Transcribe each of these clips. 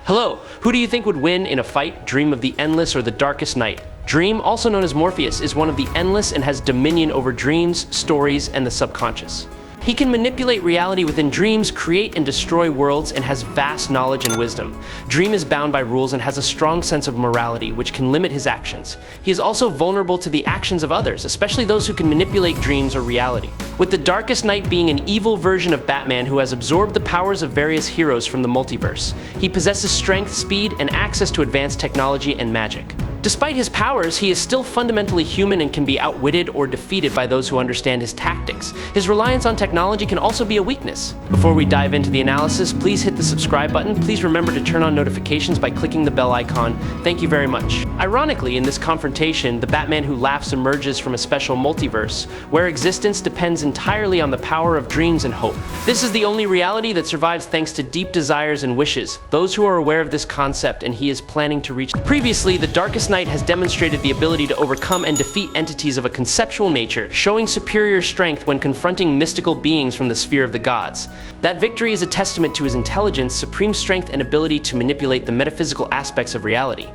Hello, who do you think would win in a fight, Dream of the Endless or the Darkest Night? Dream, also known as Morpheus, is one of the Endless and has dominion over dreams, stories, and the subconscious. He can manipulate reality within dreams, create and destroy worlds, and has vast knowledge and wisdom. Dream is bound by rules and has a strong sense of morality, which can limit his actions. He is also vulnerable to the actions of others, especially those who can manipulate dreams or reality. With the Darkest Knight being an evil version of Batman who has absorbed the powers of various heroes from the multiverse. He possesses strength, speed, and access to advanced technology and magic. Despite his powers, he is still fundamentally human and can be outwitted or defeated by those who understand his tactics. His reliance on technology can also be a weakness. Before we dive into the analysis, please hit the subscribe button. Please remember to turn on notifications by clicking the bell icon. Thank you very much. Ironically, in this confrontation, the Batman who laughs emerges from a special multiverse, where existence depends entirely on the power of dreams and hope. This is the only reality that survives thanks to deep desires and wishes, those who are aware of this concept and he is planning to reach. Previously, the Darkest Knight has demonstrated the ability to overcome and defeat entities of a conceptual nature, showing superior strength when confronting mystical beings from the sphere of the gods. That victory is a testament to his intelligence, supreme strength, and ability to manipulate the metaphysical aspects of reality.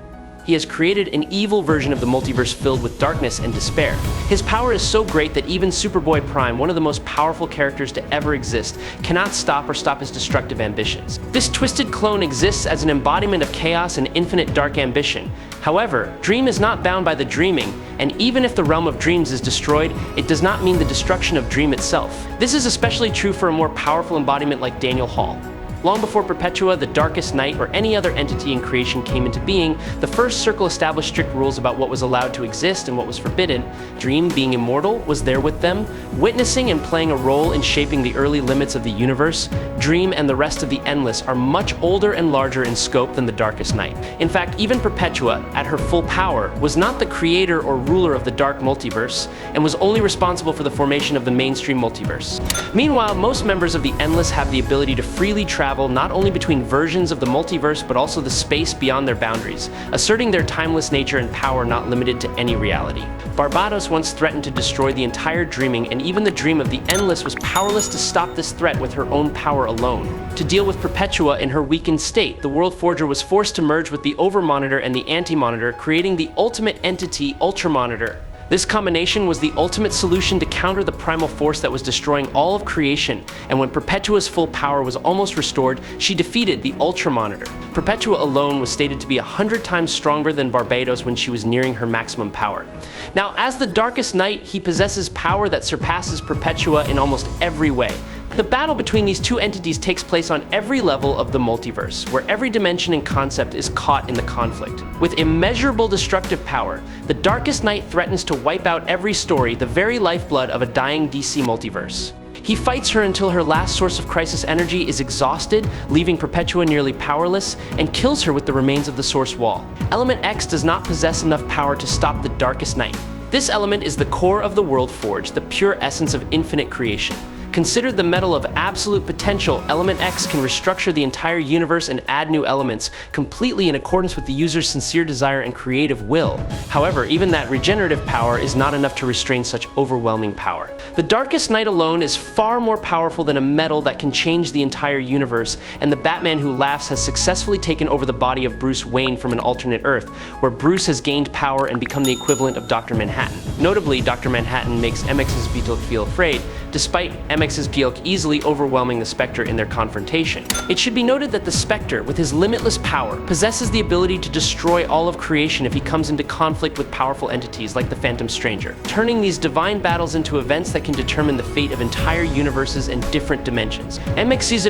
He has created an evil version of the multiverse filled with darkness and despair. His power is so great that even Superboy Prime, one of the most powerful characters to ever exist, cannot stop his destructive ambitions. This twisted clone exists as an embodiment of chaos and infinite dark ambition. However, Dream is not bound by the dreaming, and even if the realm of dreams is destroyed, it does not mean the destruction of Dream itself. This is especially true for a more powerful embodiment like Daniel Hall. Long before Perpetua, the Darkest Knight, or any other entity in creation came into being, the First Circle established strict rules about what was allowed to exist and what was forbidden. Dream, being immortal, was there with them, witnessing and playing a role in shaping the early limits of the universe. Dream and the rest of the Endless are much older and larger in scope than the Darkest Knight. In fact, even Perpetua, at her full power, was not the creator or ruler of the Dark Multiverse, and was only responsible for the formation of the mainstream multiverse. Meanwhile, most members of the Endless have the ability to freely travel not only between versions of the multiverse but also the space beyond their boundaries, asserting their timeless nature and power not limited to any reality. Barbados once threatened to destroy the entire dreaming, and even the Dream of the Endless was powerless to stop this threat with her own power alone. To deal with Perpetua in her weakened state, the World Forger was forced to merge with the Over-Monitor and the Anti-Monitor, creating the ultimate entity, Ultra-Monitor. This combination was the ultimate solution to counter the primal force that was destroying all of creation, and when Perpetua's full power was almost restored, she defeated the Ultra-Monitor. Perpetua alone was stated to be 100 times stronger than Barbados when she was nearing her maximum power. Now, as the Darkest Knight, he possesses power that surpasses Perpetua in almost every way. The battle between these two entities takes place on every level of the multiverse, where every dimension and concept is caught in the conflict. With immeasurable destructive power, the Darkest Knight threatens to wipe out every story, the very lifeblood of a dying DC multiverse. He fights her until her last source of crisis energy is exhausted, leaving Perpetua nearly powerless, and kills her with the remains of the source wall. Element X does not possess enough power to stop the Darkest Knight. This element is the core of the World Forge, the pure essence of infinite creation. Considered the metal of absolute potential, Element X can restructure the entire universe and add new elements, completely in accordance with the user's sincere desire and creative will. However, even that regenerative power is not enough to restrain such overwhelming power. The Darkest Knight alone is far more powerful than a metal that can change the entire universe, and the Batman who laughs has successfully taken over the body of Bruce Wayne from an alternate Earth, where Bruce has gained power and become the equivalent of Dr. Manhattan. Notably, Dr. Manhattan makes MX's Beetle feel afraid, despite MX's Bjork easily overwhelming the Spectre in their confrontation. It should be noted that the Spectre, with his limitless power, possesses the ability to destroy all of creation if he comes into conflict with powerful entities like the Phantom Stranger, turning these divine battles into events that can determine the fate of entire universes and different dimensions. MX's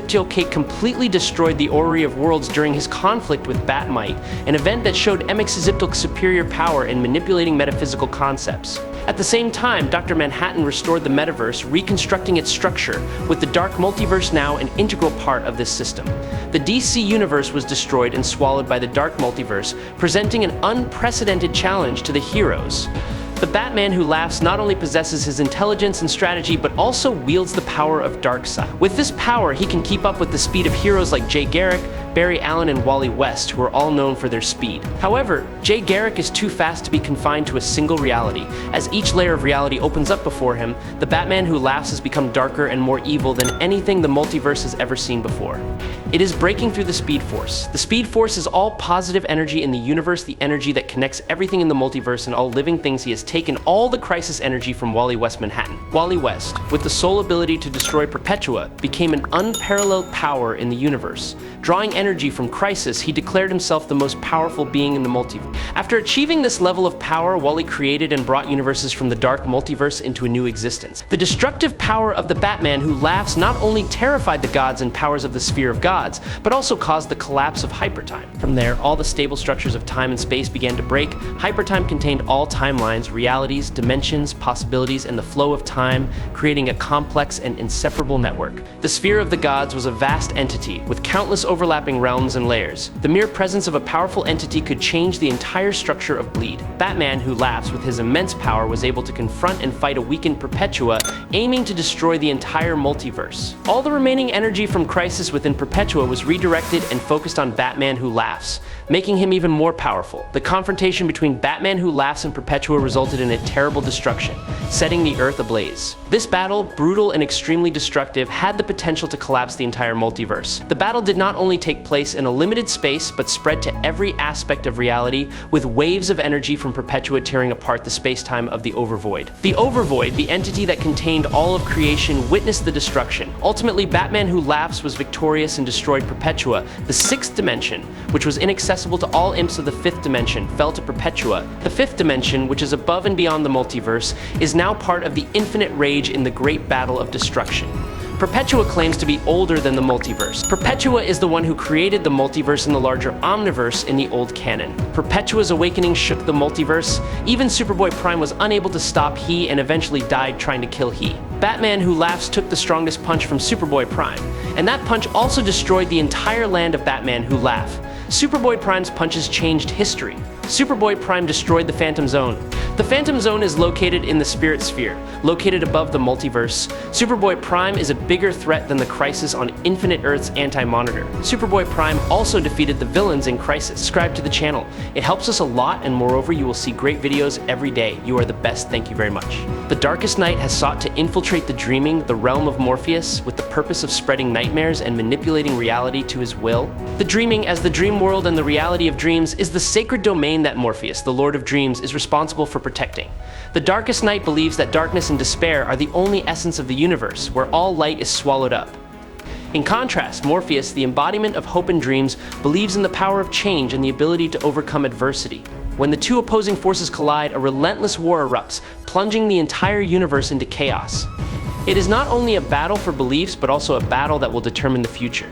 completely destroyed the Orrery of Worlds during his conflict with Batmite, an event that showed MX's superior power in manipulating metaphysical concepts. At the same time, Dr. Manhattan restored the metaverse, reconstructing its structure, with the Dark Multiverse now an integral part of this system. The DC Universe was destroyed and swallowed by the Dark Multiverse, presenting an unprecedented challenge to the heroes. The Batman who laughs not only possesses his intelligence and strategy, but also wields the power of Darkseid. With this power, he can keep up with the speed of heroes like Jay Garrick, Barry Allen and Wally West, who are all known for their speed. However, Jay Garrick is too fast to be confined to a single reality. As each layer of reality opens up before him, the Batman who laughs has become darker and more evil than anything the multiverse has ever seen before. It is breaking through the Speed Force. The Speed Force is all positive energy in the universe, the energy that connects everything in the multiverse and all living things. He has taken all the crisis energy from Wally West Manhattan. Wally West, with the sole ability to destroy Perpetua, became an unparalleled power in the universe. Drawing energy from Crisis, he declared himself the most powerful being in the multiverse. After achieving this level of power, Wally created and brought universes from the dark multiverse into a new existence. The destructive power of the Batman who laughs not only terrified the gods and powers of the sphere of gods, but also caused the collapse of hypertime. From there, all the stable structures of time and space began to break. Hypertime contained all timelines, realities, dimensions, possibilities, and the flow of time, creating a complex and inseparable network. The sphere of the gods was a vast entity, with countless overlapping realms and layers. The mere presence of a powerful entity could change the entire structure of Bleed. Batman, who laughs with his immense power, was able to confront and fight a weakened Perpetua, aiming to destroy the entire multiverse. All the remaining energy from Crisis within Perpetua was redirected and focused on Batman, who laughs, making him even more powerful. The confrontation between Batman, who laughs, and Perpetua resulted in a terrible destruction, setting the Earth ablaze. This battle, brutal and extremely destructive, had the potential to collapse the entire multiverse. The battle did not only take place in a limited space, but spread to every aspect of reality, with waves of energy from Perpetua tearing apart the space-time of the Overvoid. The Overvoid, the entity that contained all of creation, witnessed the destruction. Ultimately, Batman, who laughs, was victorious and destroyed Perpetua. The sixth dimension, which was inaccessible to all imps of the fifth dimension, fell to Perpetua. The fifth dimension, which is above and beyond the multiverse, is now part of the infinite rage in the great battle of destruction. Perpetua claims to be older than the multiverse. Perpetua is the one who created the multiverse and the larger omniverse in the old canon. Perpetua's awakening shook the multiverse. Even Superboy Prime was unable to stop He and eventually died trying to kill He. Batman, who laughs, took the strongest punch from Superboy Prime, and that punch also destroyed the entire land of Batman, who laugh. Superboy Prime's punches changed history. Superboy Prime destroyed the Phantom Zone. The Phantom Zone is located in the Spirit Sphere, located above the multiverse. Superboy Prime is a bigger threat than the Crisis on Infinite Earth's Anti-Monitor. Superboy Prime also defeated the villains in Crisis. Subscribe to the channel. It helps us a lot, and moreover, you will see great videos every day. You are the best. Thank you very much. The Darkest Knight has sought to infiltrate the dreaming, the realm of Morpheus, with the purpose of spreading nightmares and manipulating reality to his will. The dreaming, as the dream world and the reality of dreams, is the sacred domain that Morpheus, the Lord of Dreams, is responsible for protecting. The Darkest Knight believes that darkness and despair are the only essence of the universe, where all light is swallowed up. In contrast, Morpheus, the embodiment of hope and dreams, believes in the power of change and the ability to overcome adversity. When the two opposing forces collide, a relentless war erupts, plunging the entire universe into chaos. It is not only a battle for beliefs, but also a battle that will determine the future.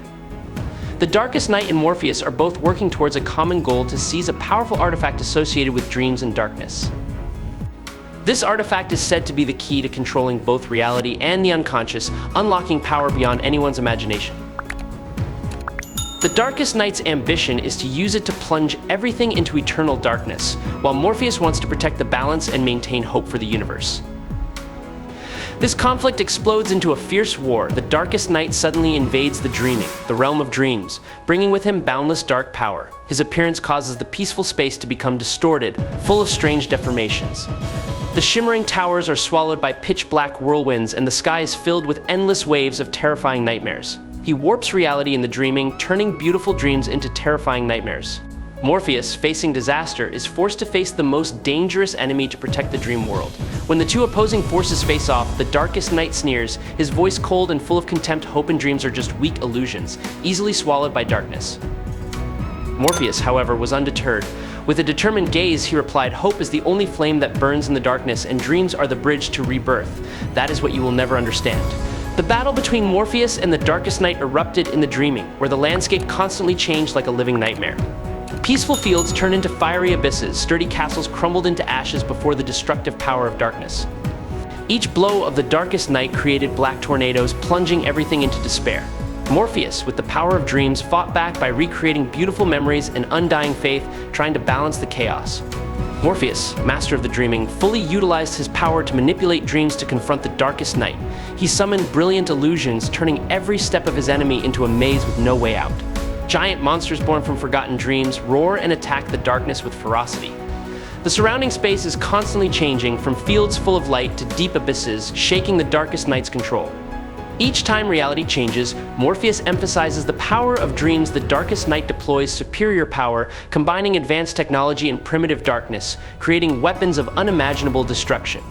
The Darkest Knight and Morpheus are both working towards a common goal to seize a powerful artifact associated with dreams and darkness. This artifact is said to be the key to controlling both reality and the unconscious, unlocking power beyond anyone's imagination. The Darkest Knight's ambition is to use it to plunge everything into eternal darkness, while Morpheus wants to protect the balance and maintain hope for the universe. This conflict explodes into a fierce war. The Darkest Knight suddenly invades the dreaming, the realm of dreams, bringing with him boundless dark power. His appearance causes the peaceful space to become distorted, full of strange deformations. The shimmering towers are swallowed by pitch-black whirlwinds, and the sky is filled with endless waves of terrifying nightmares. He warps reality in the dreaming, turning beautiful dreams into terrifying nightmares. Morpheus, facing disaster, is forced to face the most dangerous enemy to protect the dream world. When the two opposing forces face off, the Darkest Knight sneers, his voice cold and full of contempt. Hope and dreams are just weak illusions, easily swallowed by darkness. Morpheus, however, was undeterred. With a determined gaze, he replied, "Hope is the only flame that burns in the darkness, and dreams are the bridge to rebirth. That is what you will never understand." The battle between Morpheus and the Darkest Knight erupted in the dreaming, where the landscape constantly changed like a living nightmare. Peaceful fields turned into fiery abysses, sturdy castles crumbled into ashes before the destructive power of darkness. Each blow of the Darkest Knight created black tornadoes, plunging everything into despair. Morpheus, with the power of dreams, fought back by recreating beautiful memories and undying faith, trying to balance the chaos. Morpheus, master of the dreaming, fully utilized his power to manipulate dreams to confront the Darkest Knight. He summoned brilliant illusions, turning every step of his enemy into a maze with no way out. Giant monsters born from forgotten dreams roar and attack the darkness with ferocity. The surrounding space is constantly changing, from fields full of light to deep abysses, shaking the darkest night's control. Each time reality changes, Morpheus emphasizes the power of dreams. The darkest night deploys superior power, combining advanced technology and primitive darkness, creating weapons of unimaginable destruction.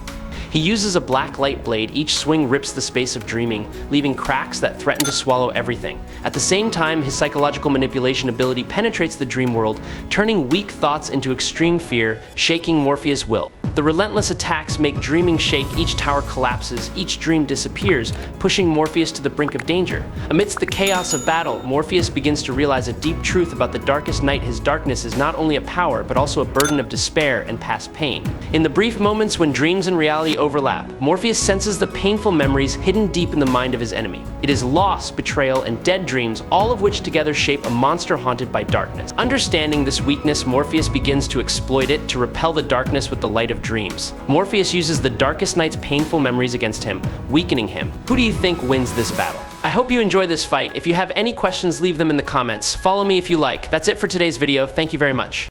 He uses a black light blade. Each swing rips the space of dreaming, leaving cracks that threaten to swallow everything. At the same time, his psychological manipulation ability penetrates the dream world, turning weak thoughts into extreme fear, shaking Morpheus' will. The relentless attacks make dreaming shake. Each tower collapses, each dream disappears, pushing Morpheus to the brink of danger. Amidst the chaos of battle, Morpheus begins to realize a deep truth about the darkest night. His darkness is not only a power, but also a burden of despair and past pain. In the brief moments when dreams and reality overlap, Morpheus senses the painful memories hidden deep in the mind of his enemy. It is loss, betrayal, and dead dreams, all of which together shape a monster haunted by darkness. Understanding this weakness, Morpheus begins to exploit it to repel the darkness with the light of dreams. Morpheus uses the darkest night's painful memories against him, weakening him. Who do you think wins this battle? I hope you enjoy this fight. If you have any questions, leave them in the comments. Follow me if you like. That's it for today's video. Thank you very much.